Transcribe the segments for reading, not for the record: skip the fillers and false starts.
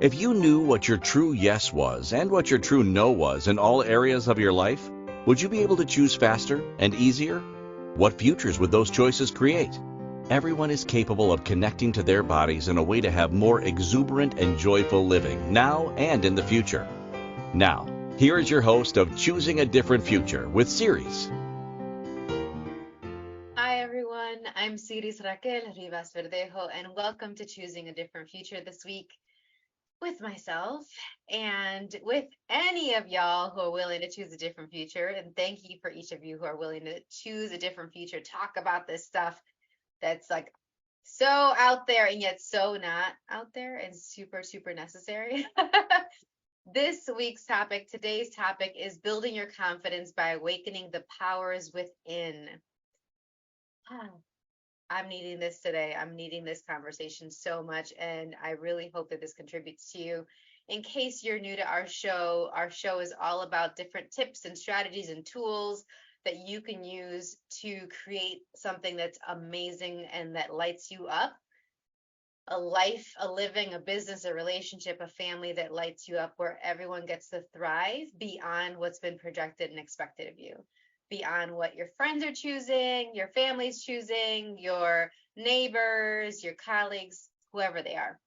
If you knew what your true yes was and what your true no was in all areas of your life, would you be able to choose faster and easier? What futures would those choices create? Everyone is capable of connecting to their bodies in a way to have more exuberant and joyful living now and in the future. Now, here is your host of Choosing a Different Future with Siris. Hi everyone, I'm Siris Raquel Rivas Verdejo, and welcome to Choosing a Different Future this week with myself and with any of y'all who are willing to choose a different future. And thank you for each of you who are willing to choose a different future, talk about this stuff that's like so out there and yet so not out there and super, super necessary. Today's topic is building your confidence by awakening the powers within. I'm needing this today. I'm needing this conversation so much, and I really hope that this contributes to you. In case you're new to our show is all about different tips and strategies and tools that you can use to create something that's amazing and that lights you up. A life, a living, a business, a relationship, a family that lights you up, where everyone gets to thrive beyond what's been projected and expected of you, beyond what your friends are choosing, your family's choosing, your neighbors, your colleagues, whoever they are.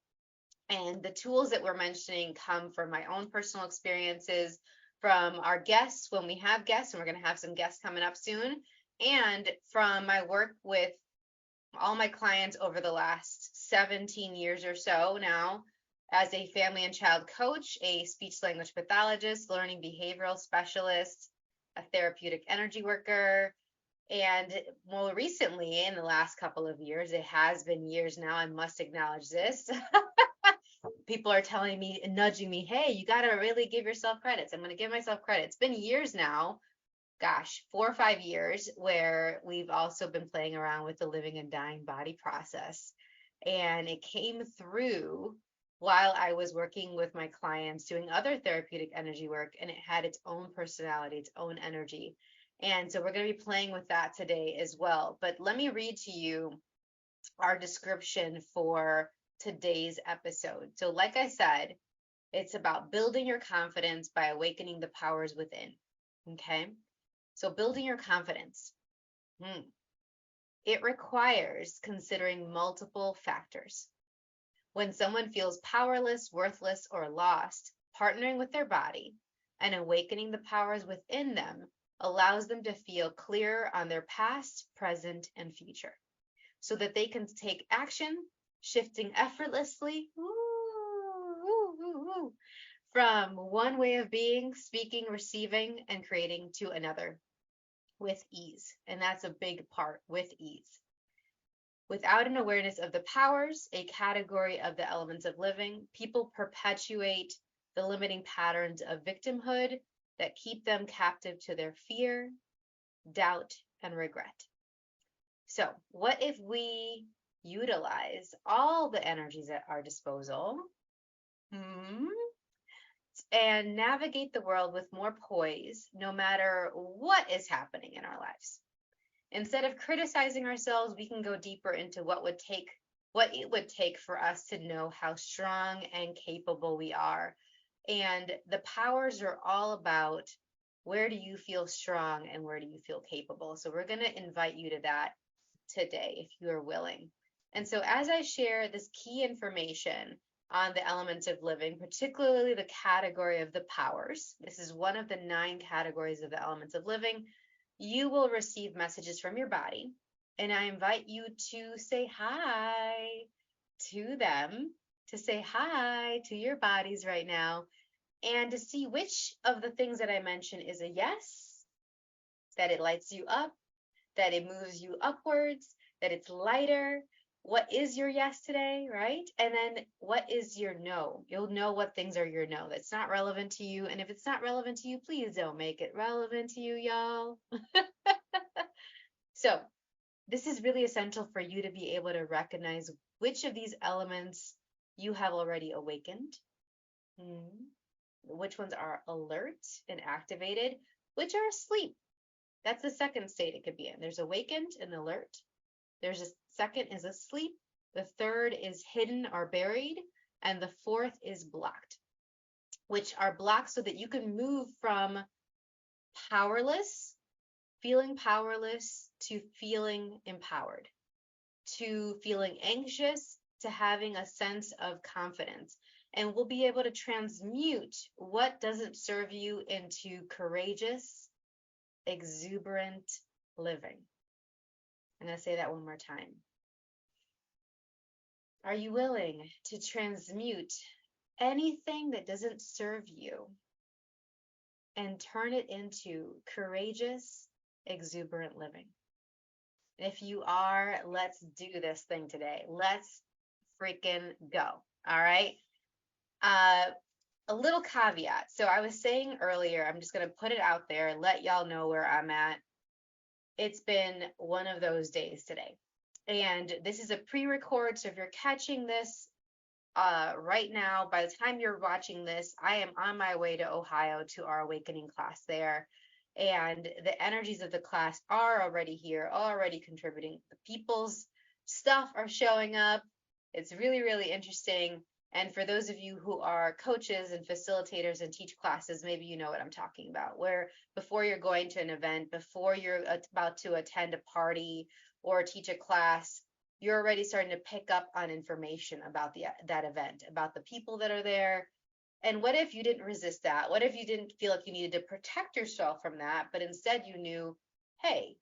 And the tools that we're mentioning come from my own personal experiences, from our guests when we have guests, and we're going to have some guests coming up soon, and from my work with all my clients over the last 17 years or so now as a family and child coach, a speech language pathologist, learning behavioral specialist, a therapeutic energy worker, and more recently, in the last couple of years, it has been years now, I must acknowledge this. People are telling me and nudging me, hey, you got to really give yourself credits. I'm going to give myself credit. It's been years now, gosh, 4 or 5 years, where we've also been playing around with the living and dying body process. And it came through while I was working with my clients doing other therapeutic energy work, and it had its own personality, its own energy. And so we're going to be playing with that today as well. But let me read to you our description for today's episode. So like I said, it's about building your confidence by awakening the powers within. Okay? So building your confidence, it requires considering multiple factors. When someone feels powerless, worthless, or lost, partnering with their body and awakening the powers within them allows them to feel clearer on their past, present, and future, so that they can take action, shifting effortlessly from one way of being, speaking, receiving, and creating to another with ease. And that's a big part, with ease. Without an awareness of the powers, a category of the elements of living, people perpetuate the limiting patterns of victimhood that keep them captive to their fear, doubt, and regret. So, what if we utilize all the energies at our disposal and navigate the world with more poise, no matter what is happening in our lives? Instead of criticizing ourselves, we can go deeper into what it would take for us to know how strong and capable we are. And the powers are all about, where do you feel strong and where do you feel capable? So we're going to invite you to that today if you are willing. And so as I share this key information on the elements of living, particularly the category of the powers, this is one of the 9 categories of the elements of living, you will receive messages from your body. And I invite you to say hi to them, to say hi to your bodies right now, and to see which of the things that I mentioned is a yes, that it lights you up, that it moves you upwards, that it's lighter. What is your yes today, right? And then what is your no? You'll know what things are your no. That's not relevant to you. And if it's not relevant to you, please don't make it relevant to you, y'all. So this is really essential for you to be able to recognize which of these elements you have already awakened, which ones are alert and activated, which are asleep. That's the second state it could be in. There's awakened and alert. There's a second is asleep. The third is hidden or buried. And the fourth is blocked, which are blocked so that you can move from powerless, feeling powerless, to feeling empowered, to feeling anxious, to having a sense of confidence. And we'll be able to transmute what doesn't serve you into courageous, exuberant living. I'm going to say that one more time. Are you willing to transmute anything that doesn't serve you and turn it into courageous, exuberant living? If you are, let's do this thing today. Let's freaking go. All right. A little caveat. So I was saying earlier, I'm just going to put it out there, let y'all know where I'm at. It's been one of those days today. And this is a pre-record. So if you're catching this right now, by the time you're watching this, I am on my way to Ohio to our awakening class there. And the energies of the class are already here, already contributing. The people's stuff are showing up. It's really, really interesting. And for those of you who are coaches and facilitators and teach classes, maybe you know what I'm talking about, where before you're going to an event, before you're about to attend a party or teach a class, you're already starting to pick up on information about that event, about the people that are there. And what if you didn't resist that? What if you didn't feel like you needed to protect yourself from that, but instead you knew, hey,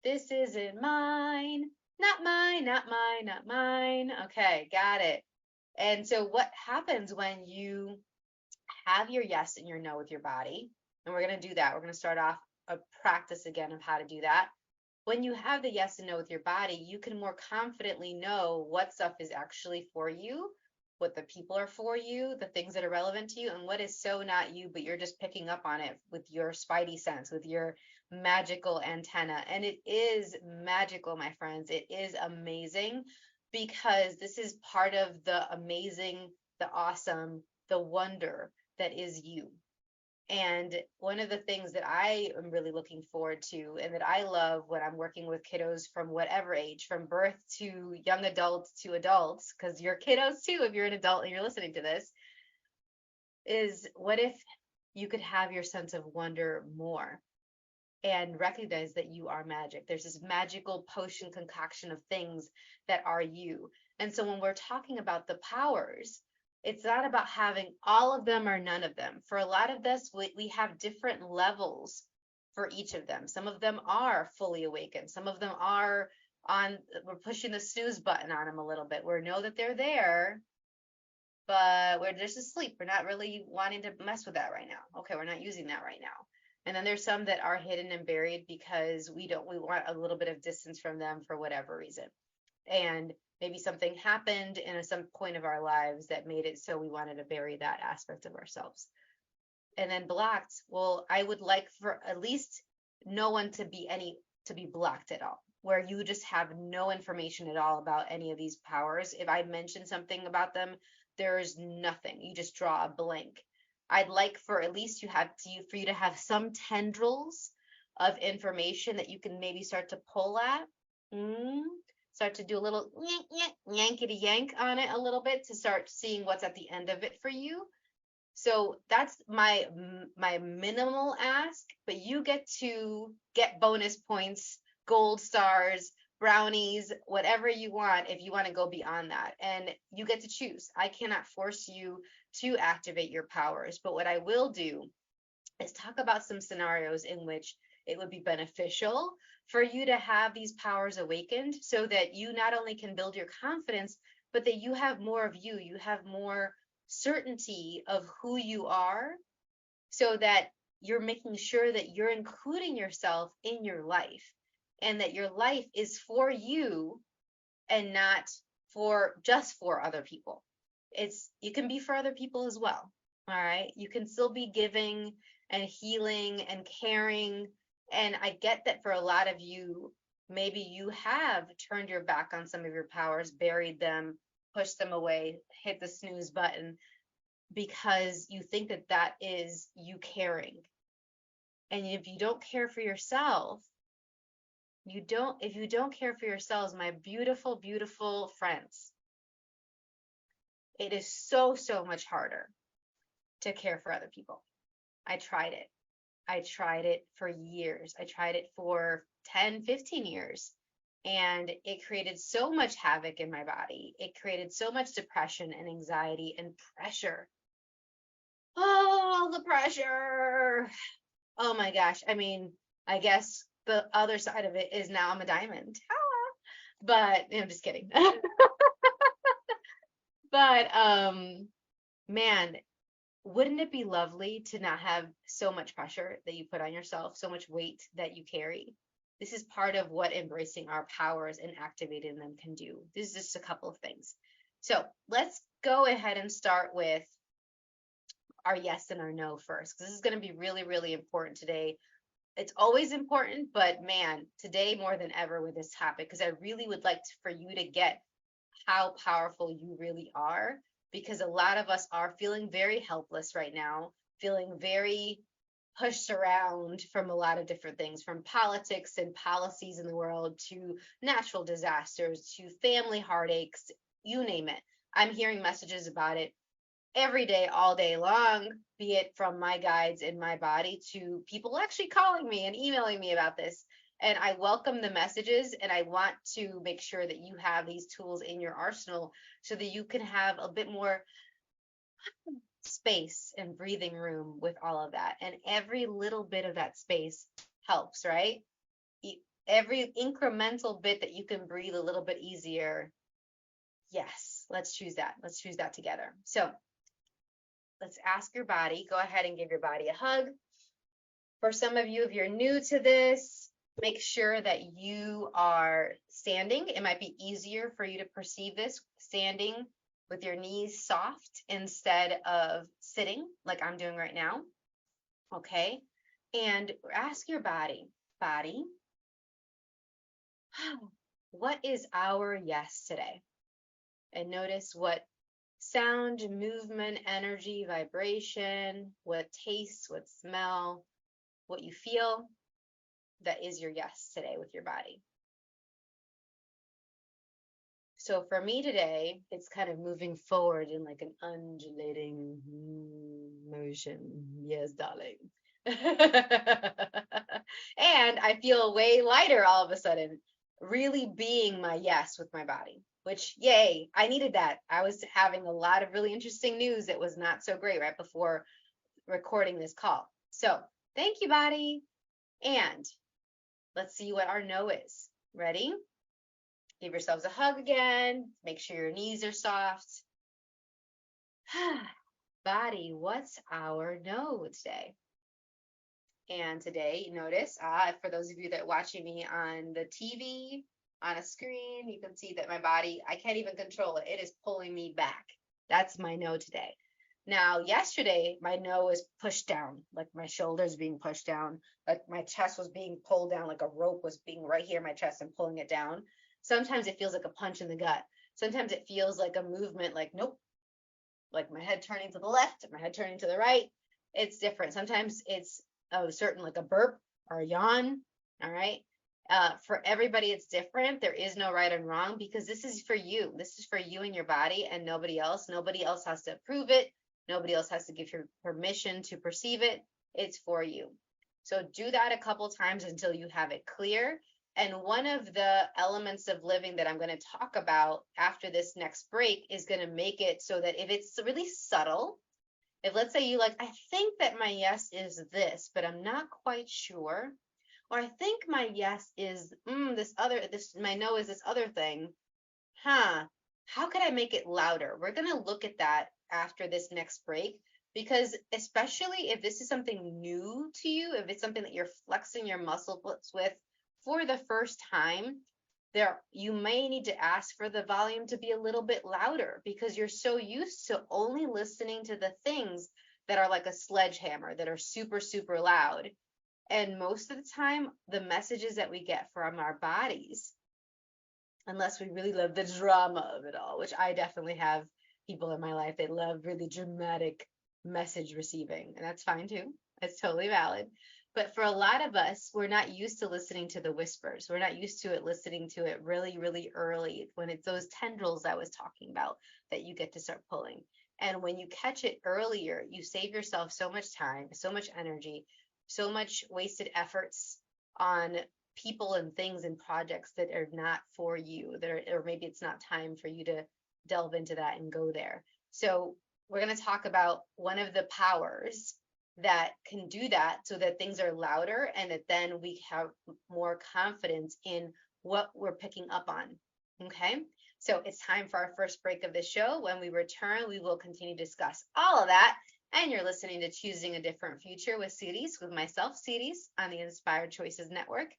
this isn't mine, not mine, not mine, not mine. Okay, got it. And so what happens when you have your yes and your no with your body? And we're going to do that. We're going to start off a practice again of how to do that. When you have the yes and no with your body, you can more confidently know what stuff is actually for you, what the people are for you, the things that are relevant to you, and what is so not you, but you're just picking up on it with your spidey sense, with your magical antenna. And it is magical, my friends. It is amazing, because this is part of the amazing, the awesome, the wonder that is you. And one of the things that I am really looking forward to, and that I love when I'm working with kiddos from whatever age, from birth to young adults to adults, because you're kiddos too if you're an adult and you're listening to this, is what if you could have your sense of wonder more and recognize that you are magic. There's this magical potion concoction of things that are you. And so when we're talking about the powers, it's not about having all of them or none of them. For a lot of this, we have different levels for each of them. Some of them are fully awakened. Some of them are we're pushing the snooze button on them a little bit. We know that they're there, but we're just asleep. We're not really wanting to mess with that right now. Okay, we're not using that right now. And then there's some that are hidden and buried because we want a little bit of distance from them for whatever reason. And maybe something happened in some point of our lives that made it so we wanted to bury that aspect of ourselves. And then blocked, well, I would like for at least no one to be blocked at all, where you just have no information at all about any of these powers. If I mention something about them, there's nothing. You just draw a blank. I'd like for at least for you to have some tendrils of information that you can maybe start to pull at. Start to do a little yankety yank on it a little bit to start seeing what's at the end of it for you. So that's my minimal ask, but you get to get bonus points, gold stars, brownies, whatever you want if you want to go beyond that. And you get to choose. I cannot force you to activate your powers, but what I will do is talk about some scenarios in which it would be beneficial for you to have these powers awakened so that you not only can build your confidence, but that you have more of you. You have more certainty of who you are, so that you're making sure that you're including yourself in your life, and that your life is for you and not just for other people. You can be for other people as well. All right. You can still be giving and healing and caring. And I get that for a lot of you, maybe you have turned your back on some of your powers, buried them, pushed them away, hit the snooze button, because you think that is you caring. And if you don't care for yourself, if you don't care for yourselves, my beautiful, beautiful friends, It is so, so much harder to care for other people. I tried it. I tried it for years. I tried it for 10, 15 years. And it created so much havoc in my body. It created so much depression and anxiety and pressure. Oh, the pressure. Oh my gosh. I mean, I guess the other side of it is now I'm a diamond. But I'm just kidding. But man, wouldn't it be lovely to not have so much pressure that you put on yourself, so much weight that you carry? This is part of what embracing our powers and activating them can do. This is just a couple of things. So let's go ahead and start with our yes and our no first, because this is going to be really, really important today. It's always important, but man, today more than ever with this topic, because I really would like for you to get how powerful you really are, because a lot of us are feeling very helpless right now, feeling very pushed around from a lot of different things, from politics and policies in the world to natural disasters to family heartaches, you name it. I'm hearing messages about it every day, all day long, be it from my guides in my body to people actually calling me and emailing me about this. And I welcome the messages, and I want to make sure that you have these tools in your arsenal so that you can have a bit more space and breathing room with all of that. And every little bit of that space helps, right? Every incremental bit that you can breathe a little bit easier. Yes, let's choose that. Let's choose that together. So let's ask your body, go ahead and give your body a hug. For some of you, if you're new to this, make sure that you are standing. It might be easier for you to perceive this standing with your knees soft instead of sitting like I'm doing right now. Okay. And ask your body, what is our yes today? And notice what sound, movement, energy, vibration, what taste, what smell, what you feel that is your yes today with your body. So for me today, it's kind of moving forward in like an undulating motion. Yes, darling. And I feel way lighter all of a sudden, really being my yes with my body, which, yay, I needed that. I was having a lot of really interesting news that was not so great right before recording this call. So thank you, body. And let's see what our no is. Ready? Give yourselves a hug again. Make sure your knees are soft. Body, what's our no today? And today, notice, for those of you that are watching me on the TV, on a screen, you can see that my body, I can't even control it. It is pulling me back. That's my no today. Now, yesterday, my no was pushed down, like my shoulders being pushed down, like my chest was being pulled down, like a rope was being right here in my chest and pulling it down. Sometimes it feels like a punch in the gut. Sometimes it feels like a movement, like, nope, like my head turning to the left, my head turning to the right. It's different. Sometimes it's certain, like a burp or a yawn. All right. For everybody, it's different. There is no right and wrong, because this is for you. This is for you and your body and nobody else. Nobody else has to approve it. Nobody else has to give you permission to perceive it. It's for you. So do that a couple times until you have it clear. And one of the elements of living that I'm going to talk about after this next break is going to make it so that if it's really subtle, if let's say you like, I think that my yes is this, but I'm not quite sure, or I think my yes is my no is this other thing. How could I make it louder? We're going to look at that after this next break, because especially if this is something new to you, if it's something that you're flexing your muscles with for the first time, you may need to ask for the volume to be a little bit louder, because you're so used to only listening to the things that are like a sledgehammer, that are super, super loud. And most of the time, the messages that we get from our bodies, unless we really love the drama of it all, which I definitely have people in my life that love really dramatic message receiving, and that's fine too. It's totally valid. But for a lot of us, we're not used to listening to the whispers. We're not used to it listening to it really, really early when it's those tendrils I was talking about that you get to start pulling. And when you catch it earlier, you save yourself so much time, so much energy, so much wasted efforts on people and things and projects that are not for you, that are, or maybe it's not time for you to delve into that and go there. So we're going to talk about one of the powers that can do that so that things are louder and that then we have more confidence in what we're picking up on. Okay, so it's time for our first break of the show. When we return, we will continue to discuss all of that. And you're listening to Choosing a Different Future with Siris, with myself, Siris, on the Inspired Choices Network.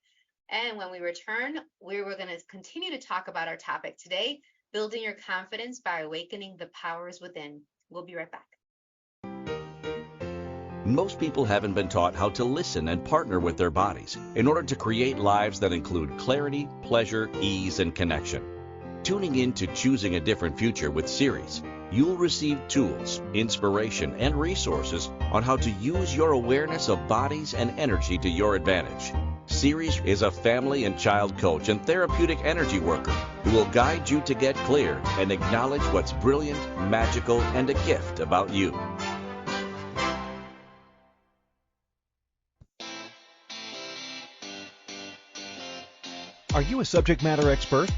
And when we return, we're going to continue to talk about our topic today, building your confidence by awakening the powers within. We'll be right back. Most people haven't been taught how to listen and partner with their bodies in order to create lives that include clarity, pleasure, ease, and connection. Tuning in to Choosing a Different Future with Siris, you'll receive tools, inspiration, and resources on how to use your awareness of bodies and energy to your advantage. Siris is a family and child coach and therapeutic energy worker who will guide you to get clear and acknowledge what's brilliant, magical, and a gift about you. Are you a subject matter expert?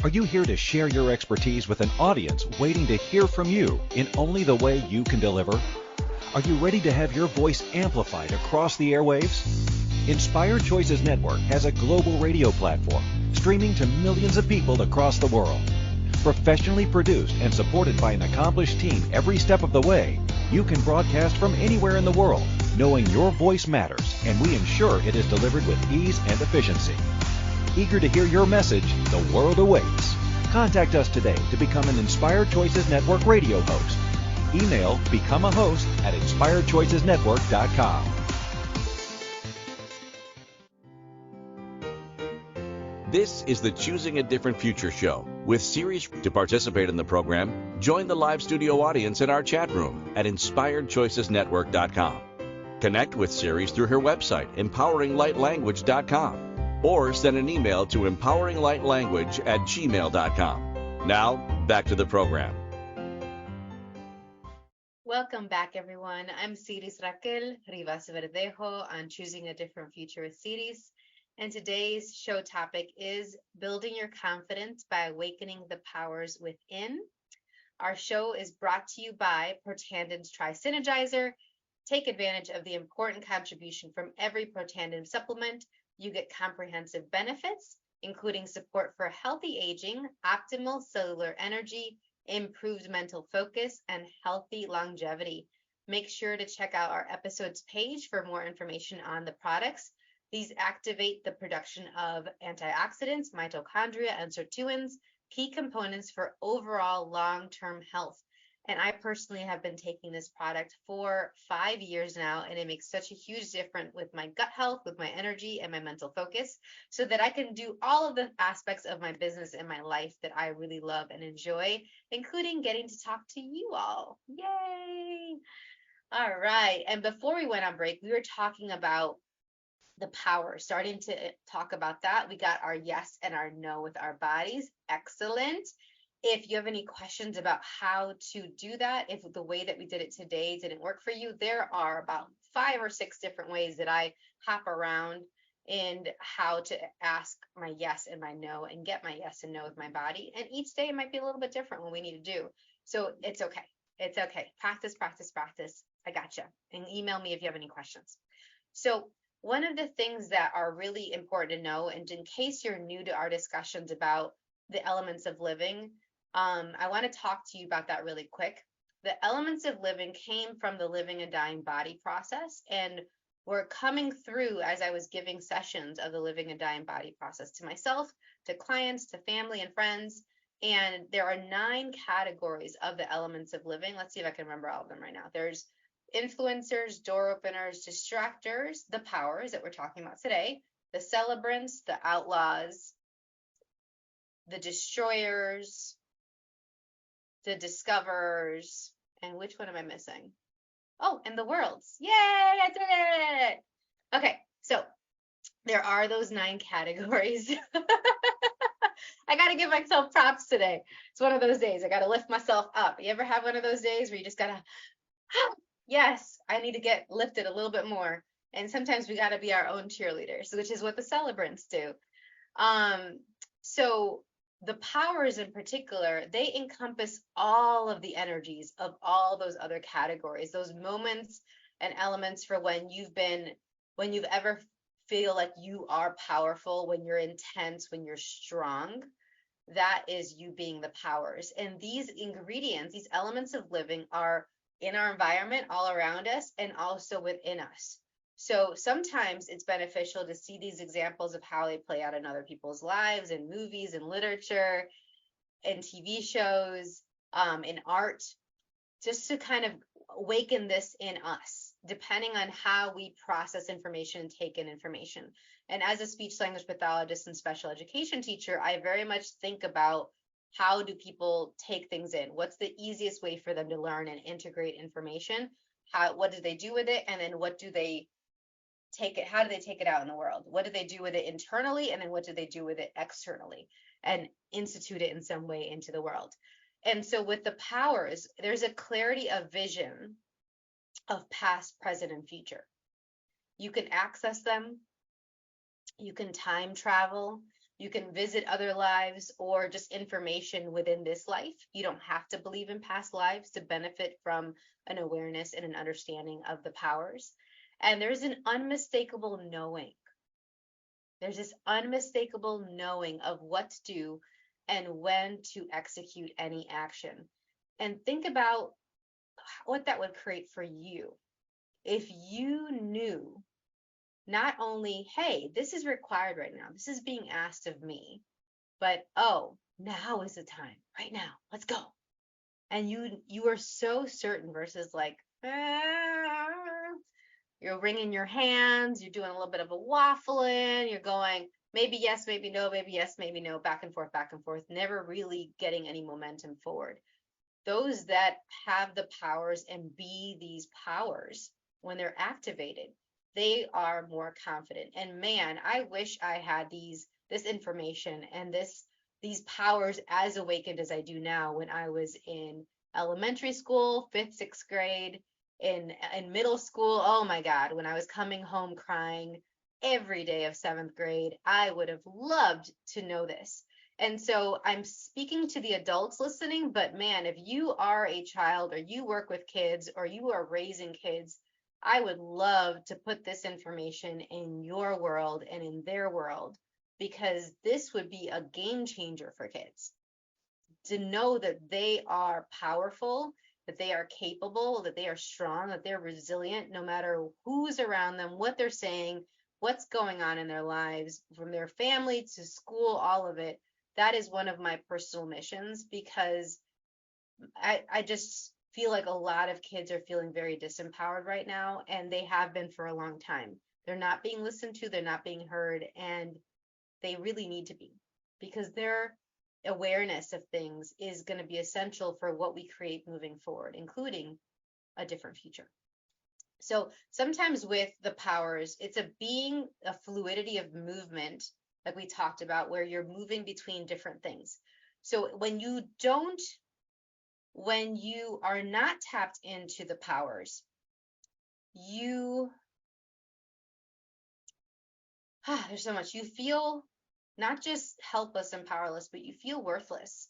Are you here to share your expertise with an audience waiting to hear from you in only the way you can deliver? Are you ready to have your voice amplified across the airwaves? Inspired Choices Network has a global radio platform streaming to millions of people across the world. Professionally produced and supported by an accomplished team every step of the way, you can broadcast from anywhere in the world, knowing your voice matters, and we ensure it is delivered with ease and efficiency. Eager to hear your message, the world awaits. Contact us today to become an Inspired Choices Network radio host. Email becomeahost@inspiredchoicesnetwork.com. This is the Choosing a Different Future show with Siris. To participate in the program, join the live studio audience in our chat room at inspiredchoicesnetwork.com. Connect with Siris through her website, empoweringlightlanguage.com, or send an email to empoweringlightlanguage@gmail.com. Now, back to the program. Welcome back, everyone. I'm Siris Raquel Rivas Verdejo on Choosing a Different Future with Siris. And today's show topic is building your confidence by awakening the powers within. Our show is brought to you by Protanden's Tri-Synergizer. Take advantage of the important contribution from every Protandim supplement. You get comprehensive benefits, including support for healthy aging, optimal cellular energy, improved mental focus, and healthy longevity. Make sure to check out our episodes page for more information on the products. These activate the production of antioxidants, mitochondria, and sirtuins, key components for overall long-term health. And I personally have been taking this product for 5 years now, and it makes such a huge difference with my gut health, with my energy, and my mental focus, so that I can do all of the aspects of my business and my life that I really love and enjoy, including getting to talk to you all. Yay! All right. And before we went on break, we were talking about the power, starting to talk about that. We got our yes and our no with our bodies. Excellent. If you have any questions about how to do that, if the way that we did it today didn't work for you, there are about 5 or 6 different ways that I hop around in how to ask my yes and my no and get my yes and no with my body. And each day it might be a little bit different what we need to do. So it's okay. It's okay. Practice, practice, practice. I gotcha. And email me if you have any questions. So one of the things that are really important to know, and in case you're new to our discussions about the elements of living, I want to talk to you about that really quick. The elements of living came from the living and dying body process, and we're coming through as I was giving sessions of the living and dying body process to myself, to clients, to family and friends. And there are 9 categories of the elements of living. Let's see if I can remember all of them right now. There's influencers, door openers, distractors, the powers that we're talking about today, the celebrants, the outlaws, the destroyers, the discoverers, and which one am I missing? Oh, and the worlds. Yay, I did it! Okay, so there are those 9 categories. I got to give myself props today. It's one of those days. I got to lift myself up. You ever have one of those days where you just got to, yes, I need to get lifted a little bit more. And sometimes we got to be our own cheerleaders, which is what the celebrants do. So the powers in particular, they encompass all of the energies of all those other categories, those moments and elements for when you've ever feel like you are powerful, when you're intense, when you're strong. That is you being the powers. And these ingredients, these elements of living are in our environment all around us and also within us. So sometimes it's beneficial to see these examples of how they play out in other people's lives, in movies, in literature, in TV shows, in art, just to kind of awaken this in us, depending on how we process information and take in information. And as a speech language pathologist and special education teacher, I very much think about how do people take things in? What's the easiest way for them to learn and integrate information? What do they do with it? And then how do they take it out in the world? What do they do with it internally? And then what do they do with it externally and institute it in some way into the world? And so with the powers, there's a clarity of vision of past, present, and future. You can access them. You can time travel. You can visit other lives or just information within this life. You don't have to believe in past lives to benefit from an awareness and an understanding of the powers. And there's an unmistakable knowing. There's this unmistakable knowing of what to do and when to execute any action. And think about what that would create for you if you knew not only, hey, this is required right now, this is being asked of me, but oh, now is the time, right now, let's go. And you are so certain versus like, you're wringing your hands, you're doing a little bit of a waffling, you're going maybe yes, maybe no, maybe yes, maybe no, back and forth, never really getting any momentum forward. Those that have the powers and be these powers, when they're activated, they are more confident. And man, I wish I had this information and these powers as awakened as I do now when I was in elementary school, 5th, 6th grade, in middle school. Oh my God, when I was coming home crying every day of 7th grade, I would have loved to know this. And so I'm speaking to the adults listening, but man, if you are a child or you work with kids or you are raising kids, I would love to put this information in your world and in their world, because this would be a game changer for kids to know that they are powerful, that they are capable, that they are strong, that they're resilient, no matter who's around them, what they're saying, what's going on in their lives, from their family to school, all of it. That is one of my personal missions, because I just feel like a lot of kids are feeling very disempowered right now, and they have been for a long time. They're not being listened to, they're not being heard, and they really need to be, because their awareness of things is going to be essential for what we create moving forward, including a different future. So sometimes with the powers, it's a fluidity of movement, like we talked about, where you're moving between different things. So when you are not tapped into the powers, there's so much. You feel not just helpless and powerless, but you feel worthless.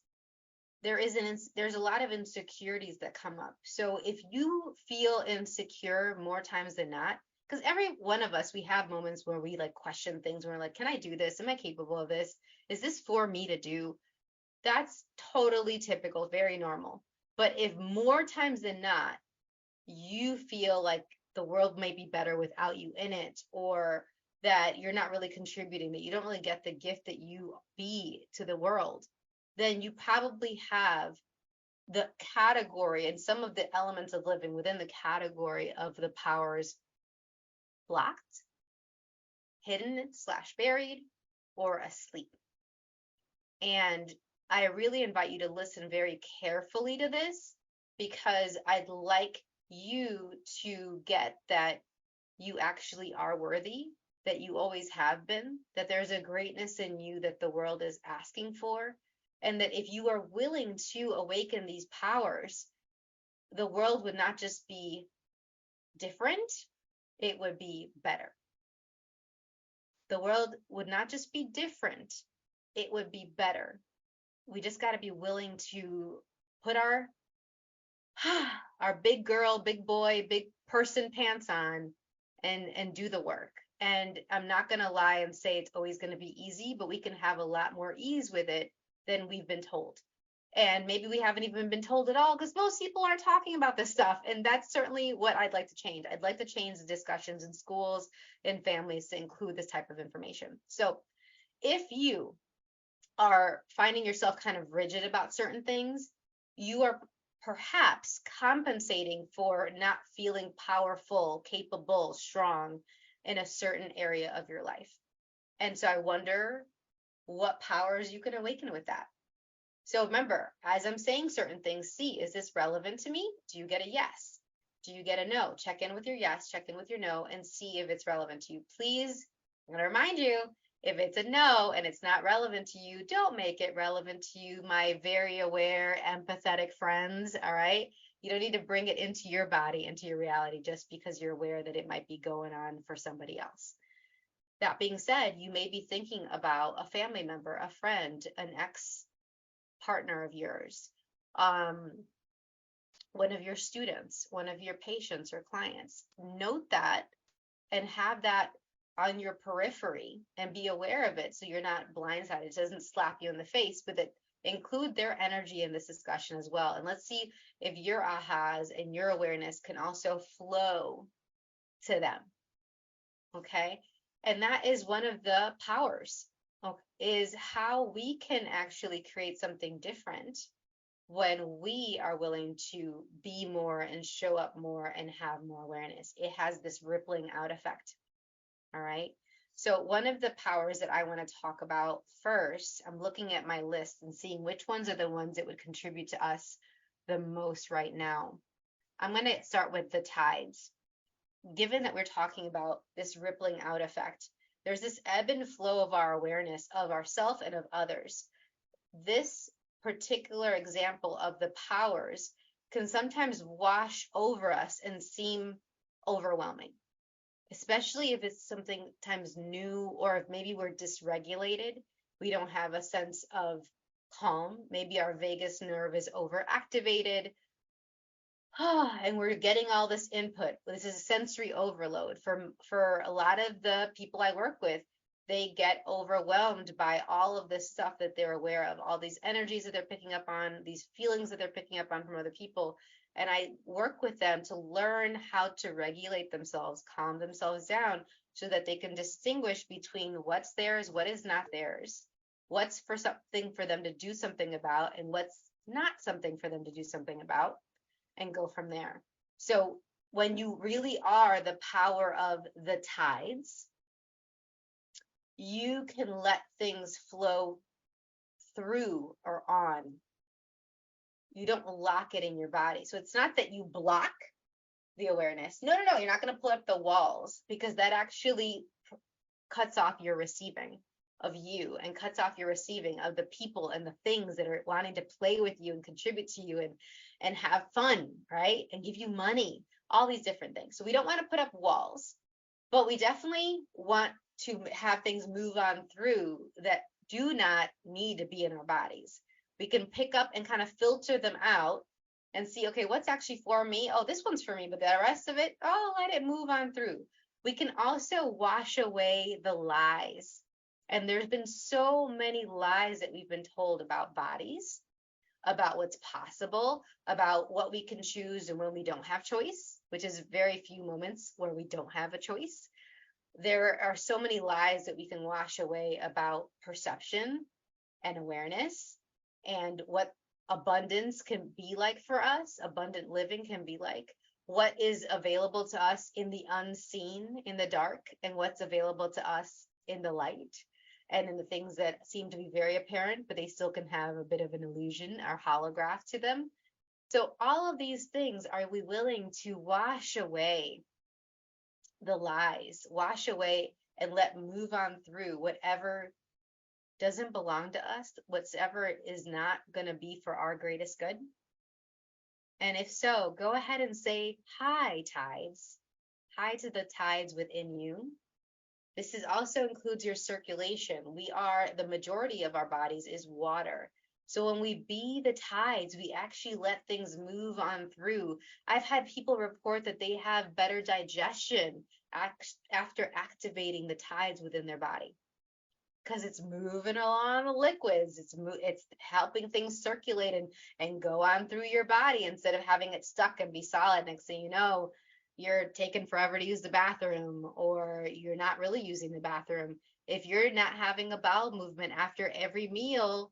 There's a lot of insecurities that come up. So if you feel insecure more times than not, because every one of us, we have moments where we like question things. We're like, can I do this? Am I capable of this? Is this for me to do? That's totally typical, very normal. But if more times than not, you feel like the world might be better without you in it, or that you're not really contributing, that you don't really get the gift that you be to the world, then you probably have the category and some of the elements of living within the category of the powers blocked, hidden / buried, or asleep. And I really invite you to listen very carefully to this, because I'd like you to get that you actually are worthy, that you always have been, that there's a greatness in you that the world is asking for, and that if you are willing to awaken these powers, the world would not just be different, it would be better. The world would not just be different, it would be better. We just got to be willing to put our big girl, big boy, big person pants on and do the work. And I'm not going to lie and say it's always going to be easy, but we can have a lot more ease with it than we've been told. And maybe we haven't even been told at all, because most people aren't talking about this stuff. And that's certainly what I'd like to change. I'd like to change the discussions in schools and families to include this type of information. So if you are finding yourself kind of rigid about certain things, you are perhaps compensating for not feeling powerful, capable, strong in a certain area of your life. And so I wonder what powers you can awaken with that. So remember, as I'm saying certain things, see, is this relevant to me? Do you get a yes? Do you get a no? Check in with your yes, check in with your no, and see if it's relevant to you. Please, I'm going to remind you, if it's a no and it's not relevant to you, don't make it relevant to you, my very aware, empathetic friends, all right? You don't need to bring it into your body, into your reality, just because you're aware that it might be going on for somebody else. That being said, you may be thinking about a family member, a friend, an ex-partner of yours, one of your students, one of your patients or clients. Note that and have that on your periphery and be aware of it so you're not blindsided. It doesn't slap you in the face, but that include their energy in this discussion as well. And let's see if your ahas and your awareness can also flow to them. Okay. And that is one of the powers, is how we can actually create something different when we are willing to be more and show up more and have more awareness. It has this rippling out effect. All right. So one of the powers that I want to talk about first, I'm looking at my list and seeing which ones are the ones that would contribute to us the most right now. I'm going to start with the tides. Given that we're talking about this rippling out effect, there's this ebb and flow of our awareness of ourselves and of others. This particular example of the powers can sometimes wash over us and seem overwhelming, especially if it's something times new, or if maybe we're dysregulated, we don't have a sense of calm, maybe our vagus nerve is overactivated, and we're getting all this input. This is a sensory overload. For a lot of the people I work with, they get overwhelmed by all of this stuff that they're aware of, all these energies that they're picking up on, these feelings that they're picking up on from other people. And I work with them to learn how to regulate themselves, calm themselves down, so that they can distinguish between what's theirs, what is not theirs, what's for something for them to do something about, and what's not something for them to do something about, and go from there. So when you really are the power of the tides, you can let things flow through or on. You don't lock it in your body. So it's not that you block the awareness. No, you're not going to put up the walls, because that actually cuts off your receiving of you and cuts off your receiving of the people and the things that are wanting to play with you and contribute to you and have fun, right? And give you money, all these different things. So we don't want to put up walls, but we definitely want to have things move on through that do not need to be in our bodies. We can pick up and kind of filter them out and see, okay, what's actually for me? Oh, this one's for me, but the rest of it, oh, let it move on through. We can also wash away the lies. And there's been so many lies that we've been told about bodies, about what's possible, about what we can choose and when we don't have choice, which is very few moments where we don't have a choice. There are so many lies that we can wash away about perception and awareness and what abundance can be like for us, abundant living can be like, what is available to us in the unseen, in the dark, and what's available to us in the light, and in the things that seem to be very apparent, but they still can have a bit of an illusion or holograph to them. So all of these things, are we willing to wash away the lies, wash away and let move on through whatever doesn't belong to us, whatever is not going to be for our greatest good? And if so, go ahead and say, hi, tides. Hi to the tides within you. This is also includes your circulation. The majority of our bodies is water. So when we be the tides, we actually let things move on through. I've had people report that they have better digestion after activating the tides within their body, because it's moving along the liquids. It's helping things circulate and go on through your body instead of having it stuck and be solid. Next thing you know, you're taking forever to use the bathroom, or you're not really using the bathroom. If you're not having a bowel movement after every meal,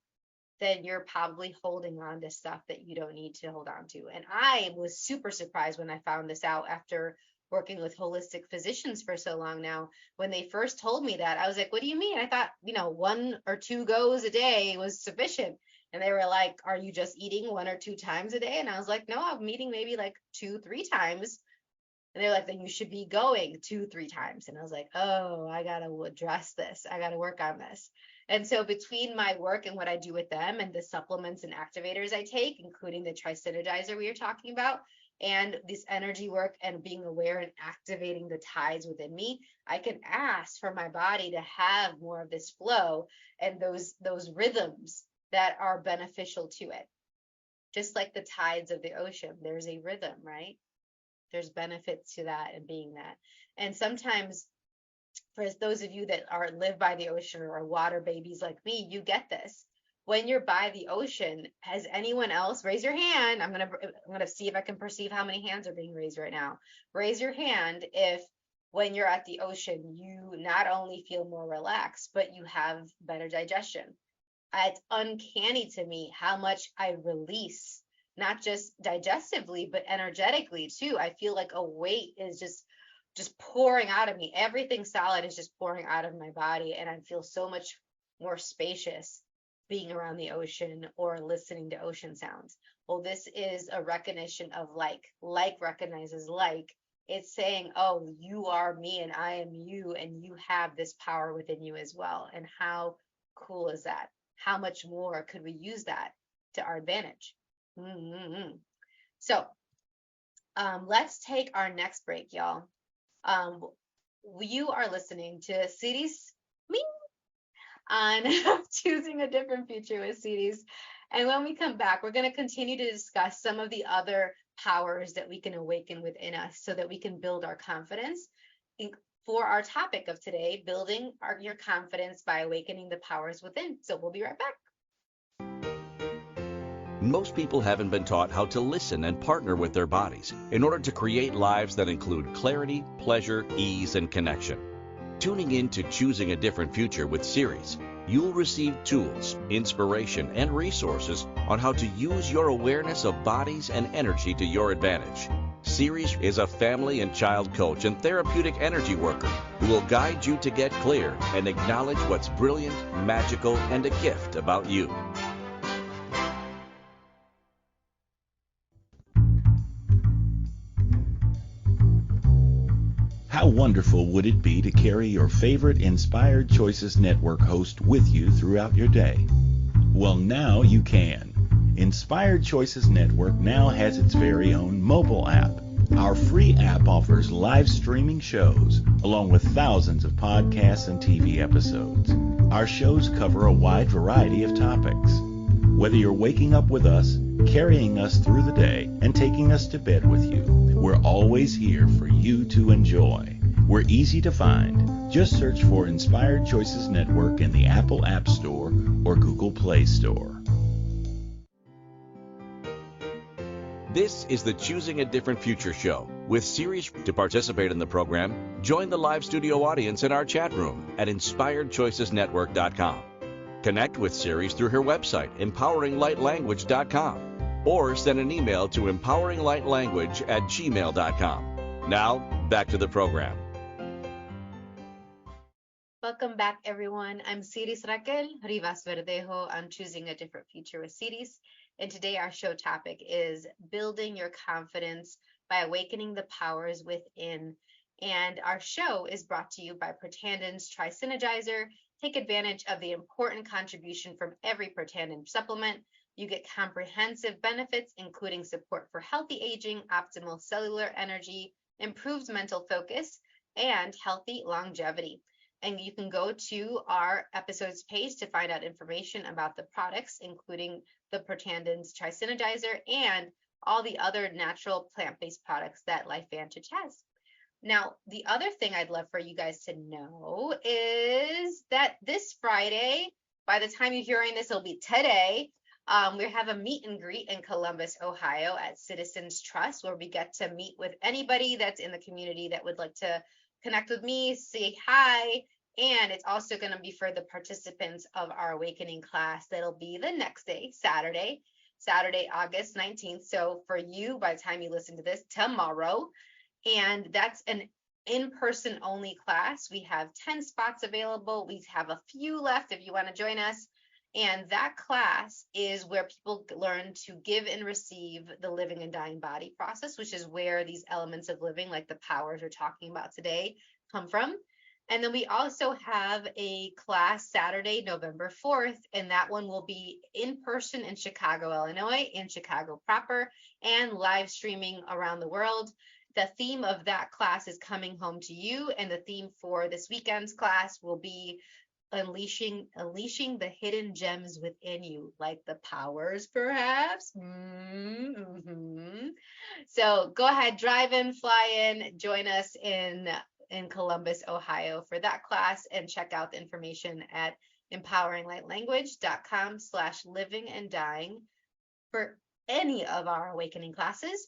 then you're probably holding on to stuff that you don't need to hold on to. And I was super surprised when I found this out after working with holistic physicians for so long now. When they first told me that, I was like, what do you mean? I thought, 1 or 2 goes a day was sufficient. And they were like, are you just eating 1 or 2 times a day? And I was like, no, I'm eating maybe like 2-3 times. And they're like, then you should be going 2-3 times. And I was like, oh, I got to address this. I got to work on this. And so between my work and what I do with them and the supplements and activators I take, including the tri-synergizer we were talking about, and this energy work and being aware and activating the tides within me, I can ask for my body to have more of this flow and those rhythms that are beneficial to it. Just like the tides of the ocean, there's a rhythm, right? There's benefits to that and being that. And sometimes, for those of you that live by the ocean or are water babies like me, you get this. When you're by the ocean, has anyone else, raise your hand. I'm gonna see if I can perceive how many hands are being raised right now. Raise your hand if when you're at the ocean, you not only feel more relaxed, but you have better digestion. It's uncanny to me how much I release, not just digestively, but energetically too. I feel like a weight is just pouring out of me. Everything solid is just pouring out of my body, and I feel so much more spacious being around the ocean or listening to ocean sounds. Well, this is a recognition of like recognizes like. It's saying, oh, you are me and I am you, and you have this power within you as well. And how cool is that? How much more could we use that to our advantage? Mm-hmm. So let's take our next break, y'all. You are listening to Siris on Choosing a Different Future with Siris. And when we come back, we're going to continue to discuss some of the other powers that we can awaken within us so that we can build our confidence. For our topic of today, building your confidence by awakening the powers within. So we'll be right back. Most people haven't been taught how to listen and partner with their bodies in order to create lives that include clarity, pleasure, ease, and connection. Tuning in to Choosing a Different Future with Siris, you'll receive tools, inspiration, and resources on how to use your awareness of bodies and energy to your advantage. Siris is a family and child coach and therapeutic energy worker who will guide you to get clear and acknowledge what's brilliant, magical, and a gift about you. How wonderful would it be to carry your favorite Inspired Choices Network host with you throughout your day? Well, now you can. Inspired Choices Network now has its very own mobile app. Our free app offers live streaming shows, along with thousands of podcasts and TV episodes. Our shows cover a wide variety of topics. Whether you're waking up with us, carrying us through the day, and taking us to bed with you, we're always here for you to enjoy. We're easy to find. Just search for Inspired Choices Network in the Apple App Store or Google Play Store. This is the Choosing a Different Future show with Siris. To participate in the program, join the live studio audience in our chat room at inspiredchoicesnetwork.com. Connect with Siris through her website, empoweringlightlanguage.com, or send an email to empoweringlightlanguage@gmail.com. Now, back to the program. Welcome back, everyone. I'm Siris Raquel Rivas Verdejo on Choosing a Different Future with Siris. And today our show topic is building your confidence by awakening the powers within. And our show is brought to you by Protanden's Tri-Synergizer. Take advantage of the important contribution from every Protandan supplement. You get comprehensive benefits, including support for healthy aging, optimal cellular energy, improved mental focus, and healthy longevity. And you can go to our episodes page to find out information about the products, including the Protanden's Tri-Synergizer and all the other natural plant-based products that LifeVantage has. Now, the other thing I'd love for you guys to know is that this Friday, by the time you're hearing this, it'll be today, we have a meet and greet in Columbus, Ohio at Citizens Trust, where we get to meet with anybody that's in the community that would like to connect with me, say hi. And it's also going to be for the participants of our awakening class. That'll be the next day, Saturday, August 19th. So for you, by the time you listen to this, tomorrow. And that's an in-person only class. We have 10 spots available. We have a few left if you want to join us. And that class is where people learn to give and receive the living and dying body process, which is where these elements of living, like the powers we're talking about today, come from. And then we also have a class Saturday, November 4th, and that one will be in person in Chicago, Illinois, in Chicago proper, and live streaming around the world. The theme of that class is coming home to you, and the theme for this weekend's class will be unleashing the hidden gems within you, like the powers, perhaps. So go ahead, drive in, fly in, join us in Columbus, Ohio for that class, and check out the information at empoweringlightlanguage.com/living and dying for any of our awakening classes.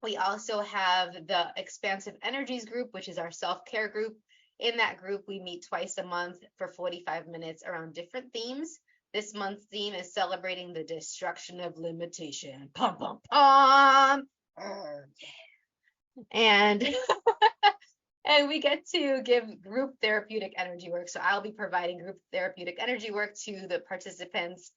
We also have the Expansive Energies group, which is our self-care group. In that group, we meet twice a month for 45 minutes around different themes. This month's theme is celebrating the destruction of limitation. Pum, pum, pum. And and we get to give group therapeutic energy work. So I'll be providing group therapeutic energy work to the participants.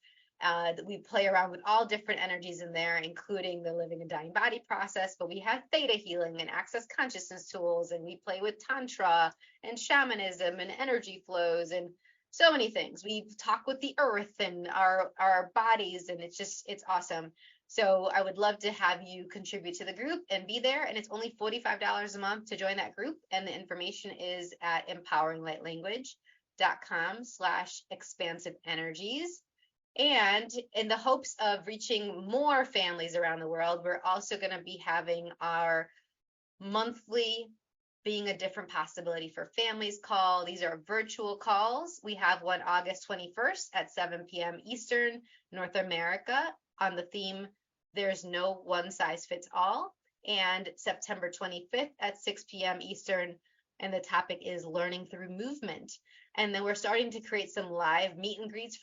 We play around with all different energies in there, including the living and dying body process, but we have theta healing and access consciousness tools, and we play with tantra and shamanism and energy flows and so many things. We talk with the earth and our bodies, and it's awesome. So I would love to have you contribute to the group and be there, and it's only $45 a month to join that group, and the information is at empoweringlightlanguage.com/expansive energies. And in the hopes of reaching more families around the world, we're also going to be having our monthly Being a Different Possibility for Families call. These are virtual calls. We have one August 21st at 7 p.m. Eastern, North America, on the theme, There's No One Size Fits All, and September 25th at 6 p.m. Eastern, and the topic is Learning Through Movement. And then we're starting to create some live meet and greets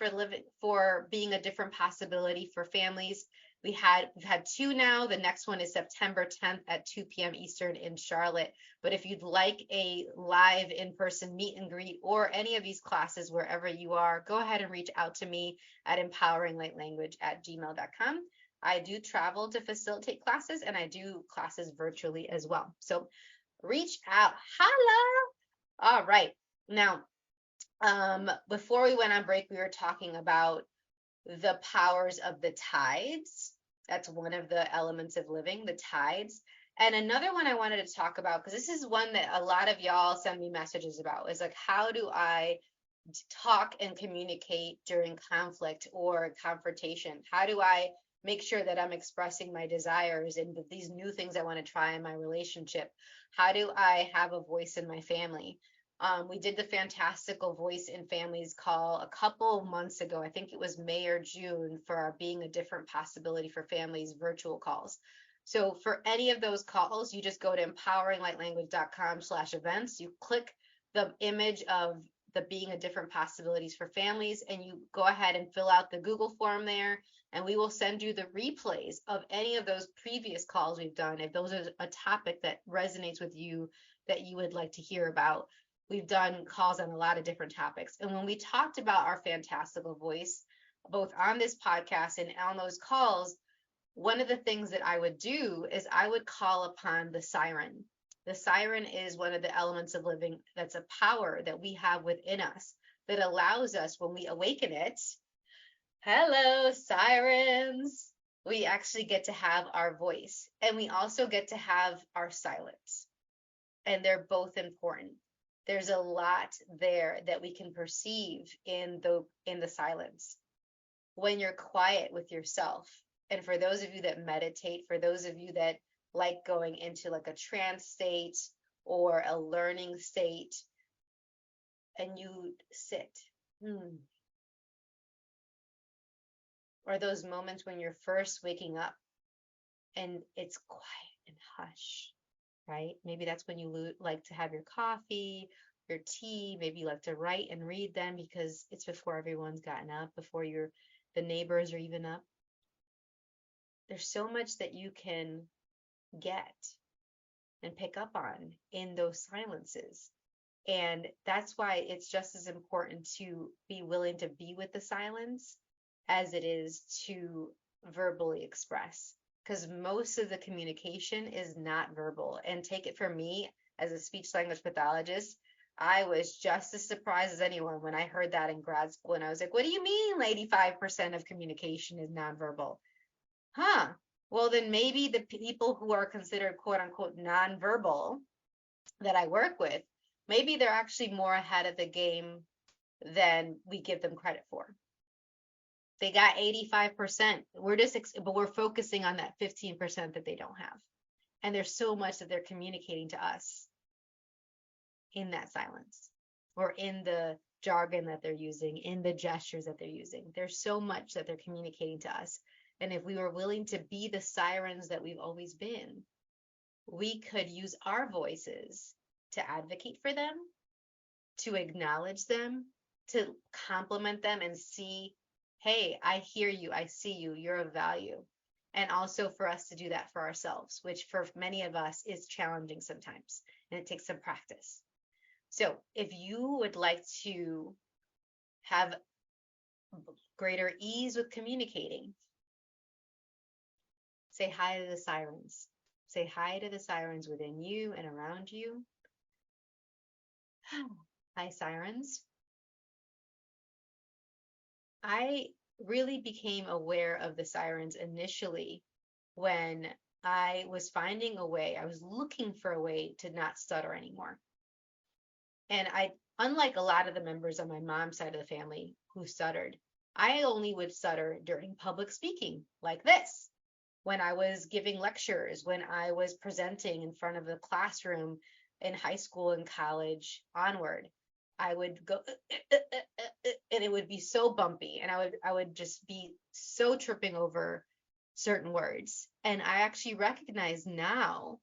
for Being a Different Possibility for families. We've had two now. The next one is September 10th at 2 p.m. Eastern in Charlotte. But if you'd like a live in-person meet and greet or any of these classes wherever you are, go ahead and reach out to me at empoweringlightlanguage@gmail.com. I do travel to facilitate classes, and I do classes virtually as well. So reach out. Holla. All right. Now, before we went on break, we were talking about the powers of the tides. That's one of the elements of living, the tides. And another one I wanted to talk about, because this is one that a lot of y'all send me messages about, is like, how do I talk and communicate during conflict or confrontation? How do I make sure that I'm expressing my desires and these new things I want to try in my relationship? How do I have a voice in my family? We did the Fantastical Voice in Families call a couple months ago. I think it was May or June for our Being a Different Possibility for Families virtual calls. So for any of those calls, you just go to empoweringlightlanguage.com/events. You click the image of the Being a Different Possibilities for Families, and you go ahead and fill out the Google form there, and we will send you the replays of any of those previous calls we've done. If those are a topic that resonates with you that you would like to hear about. We've done calls on a lot of different topics. And when we talked about our fantastical voice, both on this podcast and on those calls, one of the things that I would do is I would call upon the siren. The siren is one of the elements of living that's a power that we have within us that allows us, when we awaken it, hello, sirens, we actually get to have our voice, and we also get to have our silence. And they're both important. There's a lot there that we can perceive in the silence. When you're quiet with yourself, and for those of you that meditate, for those of you that like going into like a trance state or a learning state, and you sit, or those moments when you're first waking up and it's quiet and hush, right? Maybe that's when you like to have your coffee, your tea. Maybe you like to write and read them because it's before everyone's gotten up, before the neighbors are even up. There's so much that you can get and pick up on in those silences. And that's why it's just as important to be willing to be with the silence as it is to verbally express, because most of the communication is not verbal. And take it from me as a speech language pathologist, I was just as surprised as anyone when I heard that in grad school. And I was like, what do you mean 85% of communication is nonverbal? Huh. Well, then maybe the people who are considered quote unquote nonverbal that I work with, maybe they're actually more ahead of the game than we give them credit for. They got 85%. But we're focusing on that 15% that they don't have. And there's so much that they're communicating to us in that silence, or in the jargon that they're using, in the gestures that they're using. There's so much that they're communicating to us. And if we were willing to be the sirens that we've always been, we could use our voices to advocate for them, to acknowledge them, to compliment them and see, hey, I hear you, I see you, you're of value. And also for us to do that for ourselves, which for many of us is challenging sometimes, and it takes some practice. So if you would like to have greater ease with communicating, say hi to the sirens. Say hi to the sirens within you and around you. Hi, sirens. I really became aware of the sirens initially when I was finding a way, I was looking for a way to not stutter anymore. And unlike a lot of the members on my mom's side of the family who stuttered, I only would stutter during public speaking like this. When I was giving lectures, when I was presenting in front of the classroom in high school and college onward, I would go and it would be so bumpy, and I would just be so tripping over certain words. And I actually recognize now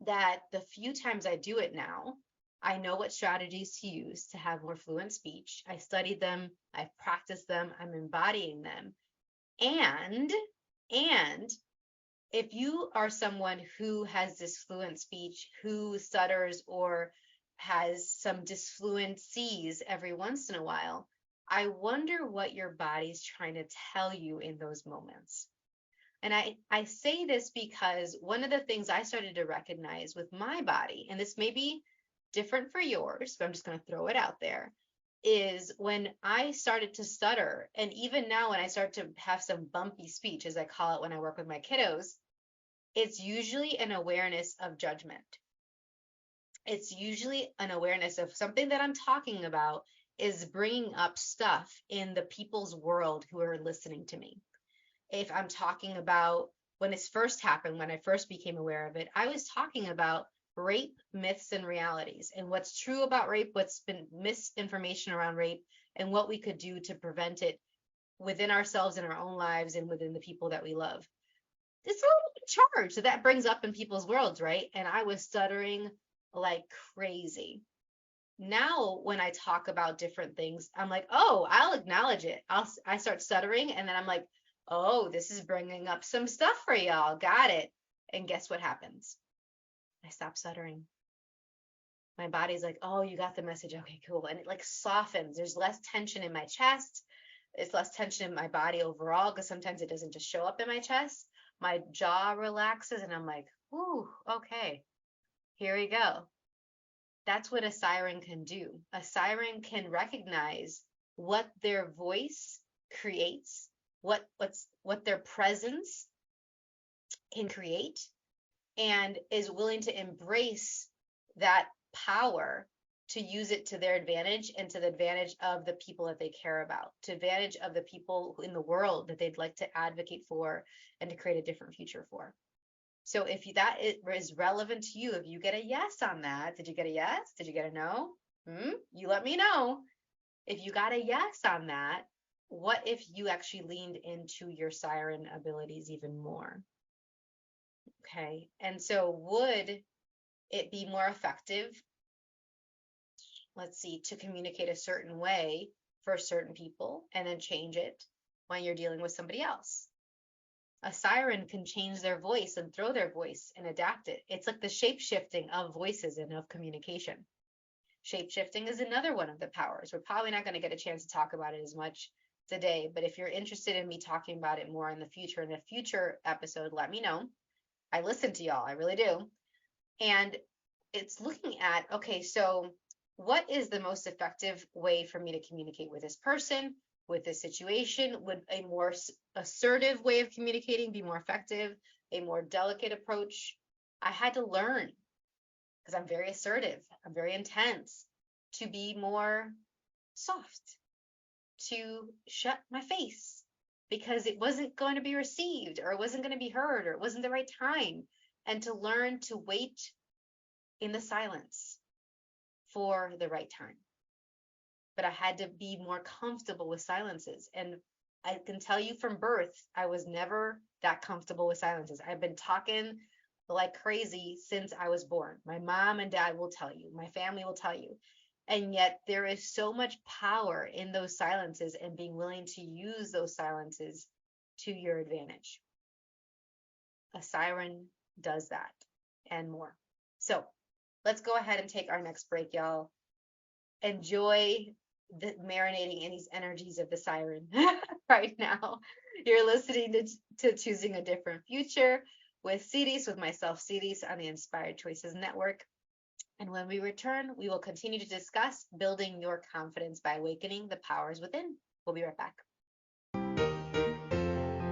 that the few times I do it now, I know what strategies to use to have more fluent speech. I studied them, I've practiced them, I'm embodying them. And if you are someone who has this fluent speech, who stutters or has some disfluencies every once in a while, I wonder what your body's trying to tell you in those moments. And I say this because one of the things I started to recognize with my body, and this may be different for yours, but I'm just going to throw it out there, is when I started to stutter, and even now when I start to have some bumpy speech, as I call it when I work with my kiddos, it's usually an awareness of judgment. It's usually an awareness of something that I'm talking about is bringing up stuff in the people's world who are listening to me. If I'm talking about when it first happened, when I first became aware of it, I was talking about rape, myths, and realities, and what's true about rape, what's been misinformation around rape, and what we could do to prevent it within ourselves, in our own lives, and within the people that we love. It's a little charge that brings up in people's worlds, right? And I was stuttering like crazy. Now, when I talk about different things, I'm like, oh, I'll acknowledge it. I start stuttering, and then I'm like, oh, this is bringing up some stuff for y'all. Got it. And guess what happens? I stop stuttering. My body's like, oh, you got the message. Okay, cool. And it like softens. There's less tension in my chest. It's less tension in my body overall, because sometimes it doesn't just show up in my chest. My jaw relaxes, and I'm like, ooh, okay. Here we go. That's what a siren can do. A siren can recognize what their voice creates, what their presence can create, and is willing to embrace that power to use it to their advantage and to the advantage of the people that they care about, to advantage of the people in the world that they'd like to advocate for and to create a different future for. So if that is relevant to you, if you get a yes on that, did you get a yes? Did you get a no? You let me know. If you got a yes on that, what if you actually leaned into your siren abilities even more? Okay. And so would it be more effective, let's see, to communicate a certain way for certain people and then change it when you're dealing with somebody else? A siren can change their voice and throw their voice and adapt it. It's like the shape-shifting of voices and of communication. Shape-shifting is another one of the powers. We're probably not going to get a chance to talk about it as much today, but if you're interested in me talking about it more in a future episode, let me know. I listen to y'all, I really do. And it's looking at, okay, so what is the most effective way for me to communicate with this person, with this situation? Would a more assertive way of communicating be more effective? A more delicate approach? I had to learn, because I'm very assertive, I'm very intense, to be more soft, to shut my face, because it wasn't going to be received, or it wasn't going to be heard, or it wasn't the right time, and to learn to wait in the silence for the right time. But I had to be more comfortable with silences. And I can tell you from birth, I was never that comfortable with silences. I've been talking like crazy since I was born. My mom and dad will tell you, my family will tell you. And yet there is so much power in those silences and being willing to use those silences to your advantage. A siren does that and more. So let's go ahead and take our next break, y'all. Enjoy the marinating in these energies of the siren right now. You're listening to Choosing a Different Future with Siris, with myself, Siris, on the Inspired Choices Network. And when we return, we will continue to discuss building your confidence by awakening the powers within. We'll be right back.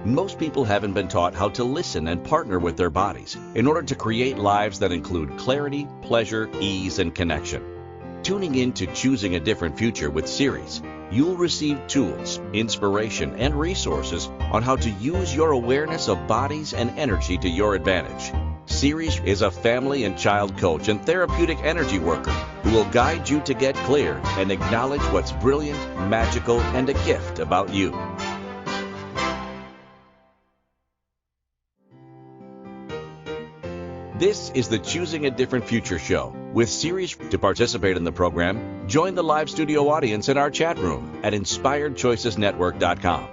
Most people haven't been taught how to listen and partner with their bodies in order to create lives that include clarity, pleasure, ease, and connection. Tuning in to Choosing a Different Future with Siris, you'll receive tools, inspiration, and resources on how to use your awareness of bodies and energy to your advantage. Siris is a family and child coach and therapeutic energy worker who will guide you to get clear and acknowledge what's brilliant, magical, and a gift about you. This is the Choosing a Different Future show with Siris. To participate in the program, join the live studio audience in our chat room at inspiredchoicesnetwork.com.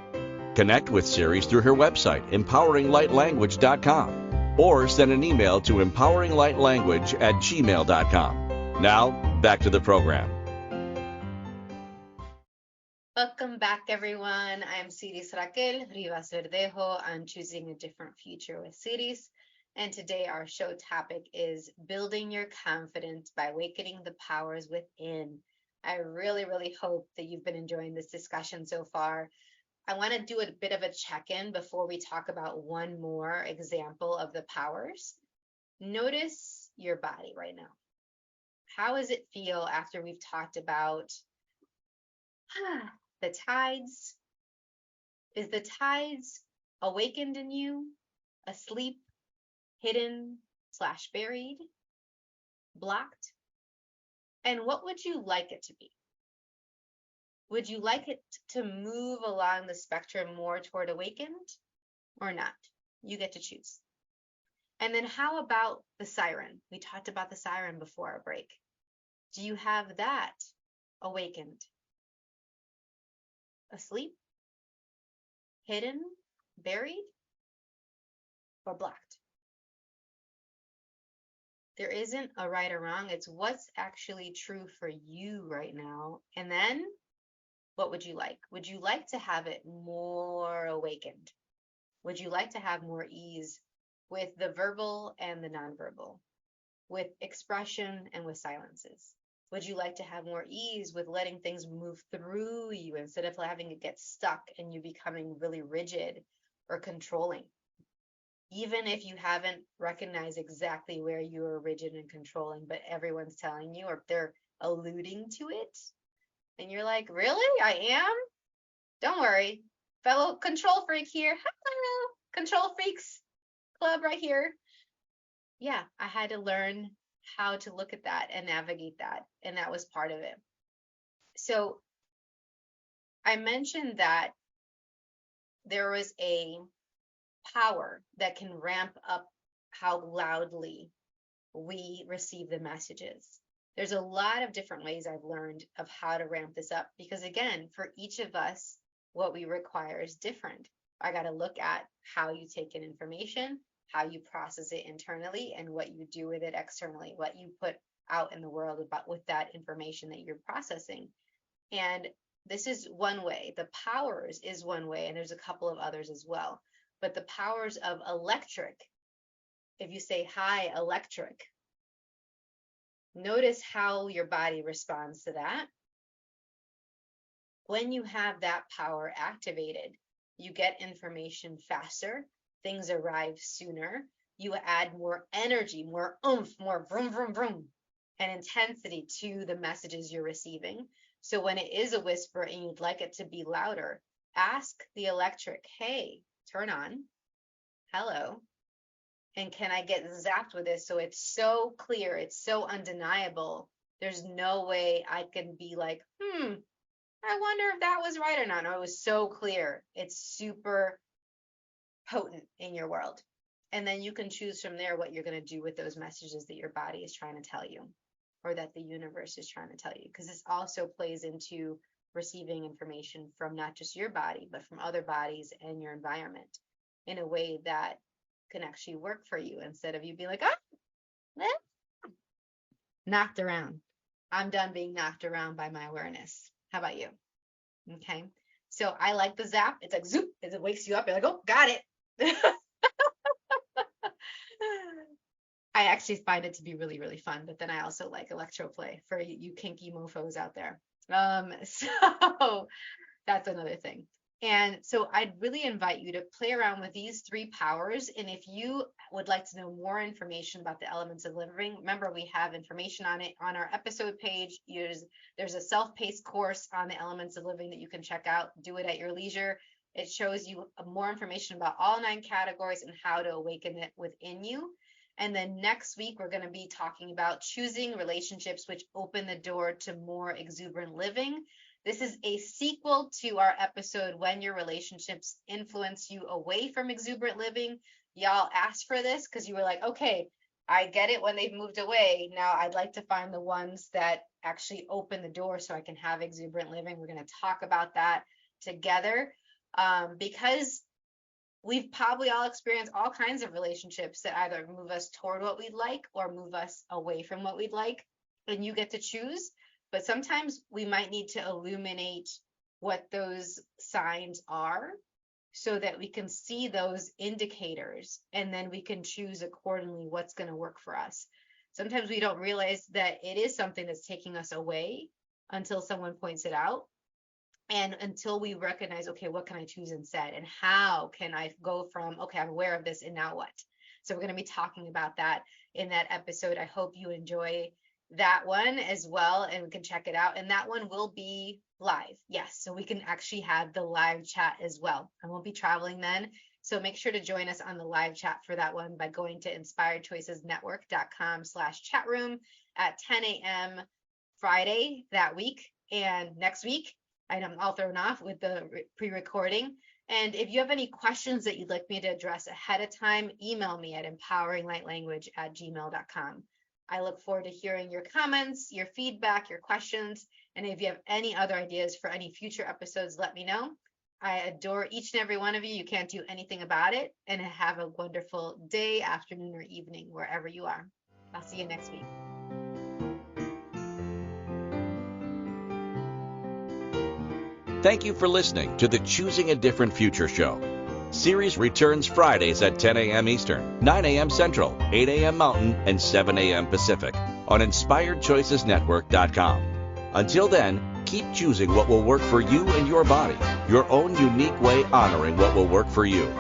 Connect with Siris through her website, empoweringlightlanguage.com, or send an email to empoweringlightlanguage@gmail.com. Now, back to the program. Welcome back, everyone. I am Siris Raquel Rivas Verdejo on Choosing a Different Future with Siris. And today our show topic is building your confidence by awakening the powers within. I really, really hope that you've been enjoying this discussion so far. I want to do a bit of a check-in before we talk about one more example of the powers. Notice your body right now. How does it feel after we've talked about the tides? Is the tides awakened in you, asleep, hidden / buried, blocked? And what would you like it to be? Would you like it to move along the spectrum more toward awakened or not? You get to choose. And then how about the siren? We talked about the siren before our break. Do you have that awakened, asleep, hidden, buried, or blocked? There isn't a right or wrong. It's what's actually true for you right now. And then what would you like? Would you like to have it more awakened? Would you like to have more ease with the verbal and the nonverbal? with expression and with silences? Would you like to have more ease with letting things move through you instead of having it get stuck and you becoming really rigid or controlling? Even if you haven't recognized exactly where you are rigid and controlling, but everyone's telling you or they're alluding to it, and you're like, really? I am? Don't worry. Fellow control freak here. Hello. Control freaks club right here. Yeah, I had to learn how to look at that and navigate that. And that was part of it. So I mentioned that there was a power that can ramp up how loudly we receive the messages. There's a lot of different ways I've learned of how to ramp this up because, again, for each of us, what we require is different. I got to look at how you take in information, how you process it internally, and what you do with it externally, what you put out in the world about with that information that you're processing. And this is one way. The powers is one way, and there's a couple of others as well. But the powers of electric, if you say, hi, electric, notice how your body responds to that. When you have that power activated, you get information faster, things arrive sooner, you add more energy, more oomph, more vroom, vroom, vroom, and intensity to the messages you're receiving. So when it is a whisper and you'd like it to be louder, ask the electric, hey, turn on, hello, and can I get zapped with this so it's so clear, it's so undeniable, there's no way I can be like, I wonder if that was right or not. No, it was so clear. It's super potent in your world. And then you can choose from there what you're going to do with those messages that your body is trying to tell you or that the universe is trying to tell you. Because this also plays into receiving information from not just your body, but from other bodies and your environment in a way that can actually work for you instead of you being like, knocked around. I'm done being knocked around by my awareness. How about you? Okay. So I like the zap. It's like zoop, it wakes you up. You're like, oh, got it. I actually find it to be really, really fun. But then I also like electroplay for you kinky mofos out there. So that's another thing. And so I'd really invite you to play around with these three powers. And if you would like to know more information about the elements of living, remember we have information on it on our episode page. There's a self-paced course on the elements of living that you can check out. Do it at your leisure. It shows you more information about all 9 categories and how to awaken it within you. And then next week, we're going to be talking about choosing relationships which open the door to more exuberant living. This is a sequel to our episode, When Your Relationships Influence You Away from Exuberant Living. Y'all asked for this because you were like, okay, I get it when they've moved away. Now I'd like to find the ones that actually open the door so I can have exuberant living. We're going to talk about that together because we've probably all experienced all kinds of relationships that either move us toward what we'd like or move us away from what we'd like. And you get to choose. But sometimes we might need to illuminate what those signs are so that we can see those indicators and then we can choose accordingly what's going to work for us. Sometimes we don't realize that it is something that's taking us away until someone points it out. And until we recognize, okay, what can I choose instead? And how can I go from, okay, I'm aware of this and now what? So we're going to be talking about that in that episode. I hope you enjoy that one as well, and we can check it out. And that one will be live. Yes, so we can actually have the live chat as well. I won't be traveling then. So make sure to join us on the live chat for that one by going to inspiredchoicesnetwork.com/chat room at 10 a.m. Friday that week. And next week, I'm all thrown off with the pre-recording. And if you have any questions that you'd like me to address ahead of time, email me at empoweringlightlanguage@gmail.com. I look forward to hearing your comments, your feedback, your questions. And if you have any other ideas for any future episodes, let me know. I adore each and every one of you. You can't do anything about it. And have a wonderful day, afternoon, or evening, wherever you are. I'll see you next week. Thank you for listening to the Choosing a Different Future show. Siris returns Fridays at 10 a.m. Eastern, 9 a.m. Central, 8 a.m. Mountain, and 7 a.m. Pacific on InspiredChoicesNetwork.com. Until then, keep choosing what will work for you and your body, your own unique way honoring what will work for you.